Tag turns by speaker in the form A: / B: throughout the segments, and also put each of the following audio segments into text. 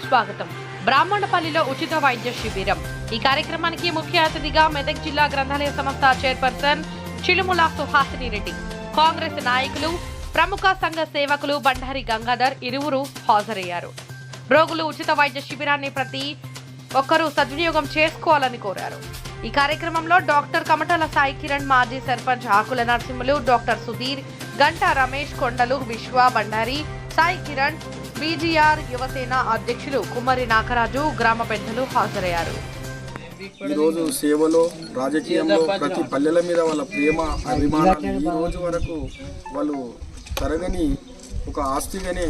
A: స్వాగతం. బ్రాహ్మణపల్లిలో ఉచిత వైద్య శిబిరం. ఈ కార్యక్రమానికి ముఖ్య అతిథిగా మెదక్ జిల్లా గ్రంథాలయ సంస్థ చైర్పర్సన్ చిలుముల సుహాసిని రెడ్డి, కాంగ్రెస్ నాయకులు, ప్రముఖ సంఘ సేవకులు బండారి గంగాధర్ ఇరువురు హాజరయ్యారు. రోగులు ఉచిత వైద్య శిబిరాన్ని ప్రతి ఒక్కరూ సద్వినియోగం చేసుకోవాలని కోరారు. ఈ కార్యక్రమంలో డాక్టర్ కమటల సాయి కిరణ్, మాజీ సర్పంచ్ ఆకుల నరసింహులు, డాక్టర్ సుధీర్, గంటా రమేష్, కొండలు విశ్వ, బండారి, సాయి కిరణ్, బీజీఆర్ యువసేన అధ్యక్షులు కుమ్మరి నాగరాజు, గ్రామ పెద్దలు హాజరయ్యారు.
B: ఈరోజు సేవలో, రాజకీయంలో ప్రతి పల్లెల మీద వాళ్ళ ప్రేమ, అభిమానాలు ఈ రోజు వరకు వాళ్ళు తరగని ఒక ఆస్తిగానే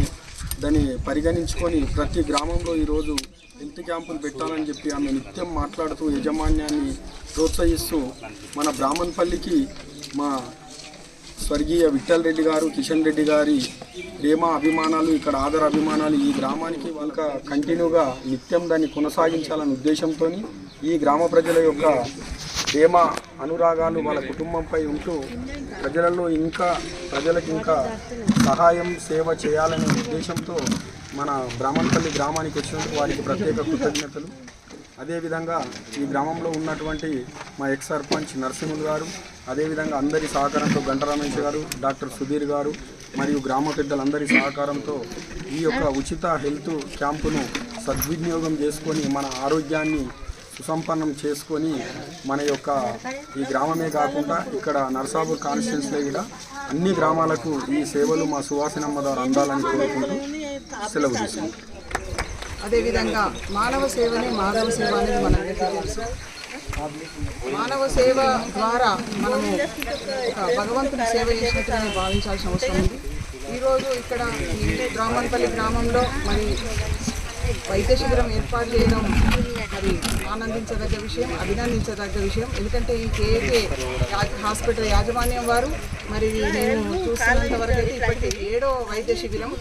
B: దాన్ని పరిగణించుకొని ప్రతి గ్రామంలో ఈరోజు హెల్త్ క్యాంపులు పెట్టాలని చెప్పి ఆమె నిత్యం మాట్లాడుతూ యాజమాన్యాన్ని ప్రోత్సహిస్తూ మన బ్రాహ్మణపల్లికి మా స్వర్గీయ విఠల్ రెడ్డి గారు, కిషన్ రెడ్డి గారి ప్రేమ అభిమానాలు, ఇక్కడ ఆదర అభిమానాలు ఈ గ్రామానికి వాళ్ళ కంటిన్యూగా నిత్యం దాన్ని కొనసాగించాలనే ఉద్దేశంతో ఈ గ్రామ ప్రజల యొక్క ప్రేమ అనురాగాలు వాళ్ళ కుటుంబంపై ఉంటూ ప్రజలకు ఇంకా సహాయం సేవ చేయాలనే ఉద్దేశంతో మన బ్రాహ్మణపల్లి గ్రామానికి వచ్చినందుకు వారికి ప్రత్యేక కృతజ్ఞతలు. అదేవిధంగా ఈ గ్రామంలో ఉన్నటువంటి మా ఎక్స్ సర్పంచ్ నరసింహులు గారు, అదేవిధంగా అందరి సహకారంతో గంటా రమేష్ గారు, డాక్టర్ సుధీర్ గారు మరియు గ్రామ పెద్దలందరి సహకారంతో ఈ యొక్క ఉచిత హెల్త్ క్యాంపును సద్వినియోగం చేసుకొని మన ఆరోగ్యాన్ని సుసంపన్నం చేసుకొని మన యొక్క ఈ గ్రామమే కాకుండా ఇక్కడ నర్సాపూర్ కాన్స్టిట్యున్సీలో కూడా అన్ని గ్రామాలకు ఈ సేవలు మా సువాసినమ్మ ద్వారా అందాలని కోరుకుంటూ సెలవు తీసుకుంటాం.
C: అదేవిధంగా మానవ సేవనే మాధవ సేవ అనేది మనందరికీ తెలుసు. మానవ సేవ ద్వారా మనము ఒక భగవంతుని సేవ చేసినట్టుగానే భావించాల్సిన అవసరం ఉంది. ఈరోజు ఇక్కడ ఈ బ్రాహ్మణపల్లి గ్రామంలో మరి వైద్య శిబిరం ఏర్పాటు చేయడం మరి ఆనందించదగ్గ విషయం, అభినందించదగ్గ విషయం. ఎందుకంటే ఈ కేఏకే హాస్పిటల్ యాజమాన్యం వారు మరి నేను చూస్తున్నంత వరకు అయితే ఇప్పటికీ 7వ వైద్య శిబిరం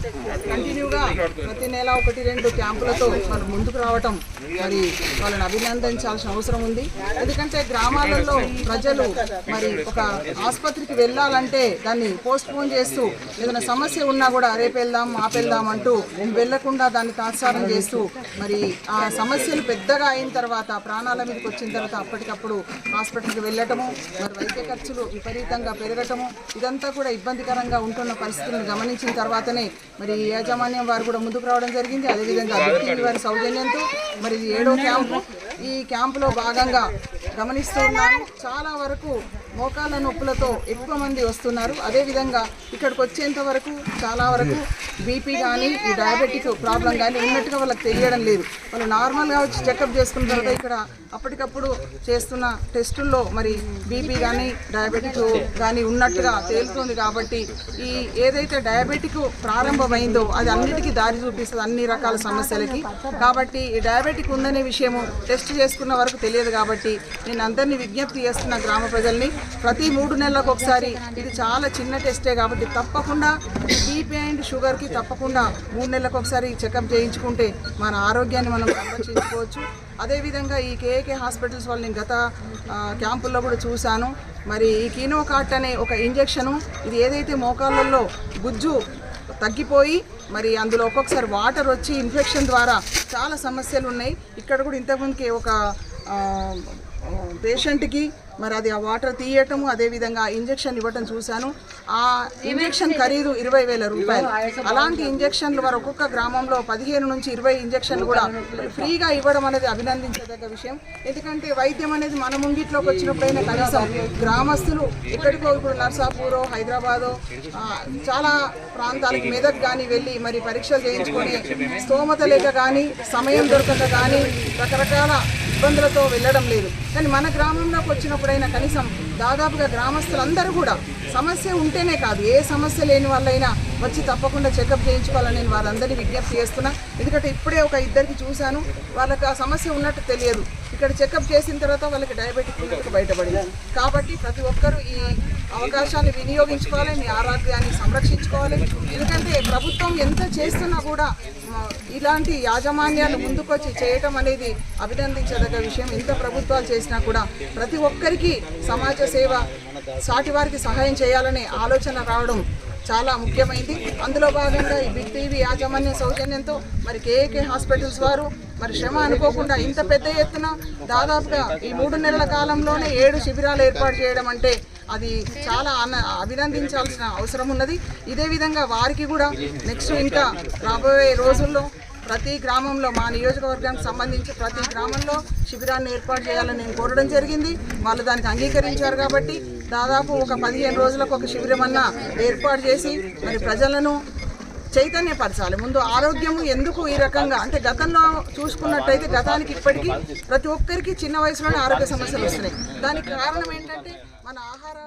C: కంటిన్యూగా ప్రతి నెల 1-2 క్యాంపులతో వాళ్ళు ముందుకు రావటం మరి వాళ్ళని అభినందించాల్సిన అవసరం ఉంది. ఎందుకంటే గ్రామాలలో ప్రజలు మరి ఒక ఆసుపత్రికి వెళ్ళాలంటే దాన్ని పోస్ట్ పోన్ చేస్తూ ఏదైనా సమస్య ఉన్నా కూడా రేపు వెళ్దాం ఆపెళ్దాం అంటూ వెళ్లకుండా దాన్ని తాత్సారం చేస్తూ మరి ఆ సమస్యలు పెద్దగా అయిన తర్వాత ప్రాణాల మీదకి వచ్చిన తర్వాత అప్పటికప్పుడు హాస్పిటల్కి వెళ్ళటము, మరి వైద్య ఖర్చులు విపరీతంగా పెరగటము, ఇదంతా కూడా ఇబ్బందికరంగా ఉంటున్న పరిస్థితులను గమనించిన తర్వాతనే మరి యాజమాన్యం వారు కూడా ముందుకు రావడం జరిగింది. అదేవిధంగా బిటివి వారి సౌజన్యంతో మరి ఇది 7వ క్యాంపు. ఈ క్యాంపులో భాగంగా గమనిస్తూ ఉన్నాను, చాలా వరకు మోకాళ్ళ నొప్పులతో ఎక్కువ మంది వస్తున్నారు. అదేవిధంగా ఇక్కడికి వచ్చేంత వరకు చాలా వరకు బీపీ కానీ ఈ డయాబెటిక్ ప్రాబ్లం కానీ ఉన్నట్టుగా వాళ్ళకి తెలియడం లేదు. వాళ్ళు నార్మల్గా వచ్చి చెకప్ చేసుకున్న తర్వాత ఇక్కడ అప్పటికప్పుడు చేస్తున్న టెస్టుల్లో మరి బీపీ కానీ డయాబెటిక్ కానీ ఉన్నట్టుగా తేలుతుంది. కాబట్టి ఈ ఏదైతే డయాబెటిక్ ప్రారంభమైందో అది అన్నిటికీ దారి చూపిస్తుంది, అన్ని రకాల సమస్యలకి. కాబట్టి ఈ డయాబెటిక్ ఉందనే విషయము టెస్ట్ చేసుకున్న వరకు తెలియదు. కాబట్టి నేను అందరినీ విజ్ఞప్తి చేస్తున్న గ్రామ ప్రజల్ని, ప్రతి 3 నెలలకు ఒకసారి, ఇది చాలా చిన్న టెస్టే కాబట్టి తప్పకుండా బీపీ అండ్ షుగర్కి తప్పకుండా 3 నెలలకు ఒకసారి చెకప్ చేయించుకుంటే మన ఆరోగ్యాన్ని మనం సంరక్షించుకోవచ్చు. అదేవిధంగా ఈ కేఏకే హాస్పిటల్స్ వాళ్ళని గత క్యాంపుల్లో కూడా చూశాను. మరి ఈ కీనోకార్ట్ అనే ఒక ఇంజెక్షను, ఇది ఏదైతే మోకాళ్ళల్లో గుజ్జు తగ్గిపోయి మరి అందులో ఒక్కొక్కసారి వాటర్ వచ్చి ఇన్ఫెక్షన్ ద్వారా చాలా సమస్యలు ఉన్నాయి. ఇక్కడ కూడా ఇంతకుముందుకి ఒక పేషెంట్కి మరి అది ఆ వాటర్ తీయటము, అదేవిధంగా ఇంజెక్షన్ ఇవ్వటం చూశాను. ఆ ఇంజెక్షన్ ఖరీదు 20,000 రూపాయలు. అలాంటి ఇంజెక్షన్లు వారు ఒక్కొక్క గ్రామంలో 15 నుంచి 20 ఇంజెక్షన్లు కూడా ఫ్రీగా ఇవ్వడం అనేది అభినందించదగ్గ విషయం. ఎందుకంటే వైద్యం అనేది మన ముంగిట్లోకి వచ్చినప్పుడైనా కనీసం గ్రామస్తులు ఎక్కడికో ఇప్పుడు నర్సాపూరో, హైదరాబాదో, చాలా ప్రాంతాలకు మెదక్ కానీ వెళ్ళి మరి పరీక్షలు చేయించుకొని స్తోమత లేక కానీ సమయం దొరకక కానీ రకరకాల ఇబ్బందులతో వెళ్ళడం లేదు. కానీ మన గ్రామంలోకి వచ్చినప్పుడైనా కనీసం దాదాపుగా గ్రామస్తులందరూ కూడా సమస్య ఉంటేనే కాదు, ఏ సమస్య లేని వాళ్ళైనా వచ్చి తప్పకుండా చెకప్ చేయించుకోవాలని నేను వారందరినీ విజ్ఞప్తి చేస్తున్నా. ఎందుకంటే ఇప్పుడే ఒక 2కి చూశాను, వాళ్ళకి ఆ సమస్య ఉన్నట్టు తెలియదు. ఇక్కడ చెకప్ చేసిన తర్వాత వాళ్ళకి డయాబెటిక్ ఉన్నట్టు బయటపడింది. కాబట్టి ప్రతి ఒక్కరూ ఈ అవకాశాన్ని వినియోగించుకోవాలి, మీ ఆరోగ్యాన్ని సంరక్షించుకోవాలి. ఎందుకంటే ప్రభుత్వం ఎంత చేస్తున్నా కూడా ఇలాంటి యాజమాన్యాలు ముందుకొచ్చి చేయటం అనేది అభినందించదగ్గ విషయం. ఎంత ప్రభుత్వాలు చేసినా కూడా ప్రతి ఒక్కరికి సమాజ సేవ, సాటి వారికి సహాయం చేయాలనే ఆలోచన రావడం చాలా ముఖ్యమైనది. అందులో భాగంగా ఈ బిగ్ టీవీ యాజమాన్య సౌజన్యంతో మరి కేఏకే హాస్పిటల్స్ వారు మరి శ్రమ అనుకోకుండా ఇంత పెద్ద ఎత్తున దాదాపుగా ఈ 3 నెలల కాలంలోనే 7 శిబిరాలు ఏర్పాటు చేయడం అంటే అది చాలా అభినందించాల్సిన అవసరం ఉన్నది. ఇదే విధంగా వారికి కూడా నెక్స్ట్ ఇంకా రాబోయే రోజుల్లో ప్రతి గ్రామంలో మా నియోజకవర్గానికి సంబంధించి ప్రతి గ్రామంలో శిబిరాన్ని ఏర్పాటు చేయాలని నేను కోరడం జరిగింది. వాళ్ళు దానికి అంగీకరించారు. కాబట్టి దాదాపు ఒక 15 రోజులకు ఒక శిబిరం అన్నా ఏర్పాటు చేసి మరి ప్రజలను చైతన్యపరచాలి. ముందు ఆరోగ్యము ఎందుకు ఈ రకంగా అంటే గతంలో చూసుకున్నట్టయితే గతానికి ఇప్పటికీ ప్రతి ఒక్కరికి చిన్న వయసులోనే ఆరోగ్య సమస్యలు వస్తున్నాయి. దానికి కారణం ఏంటంటే మన ఆహార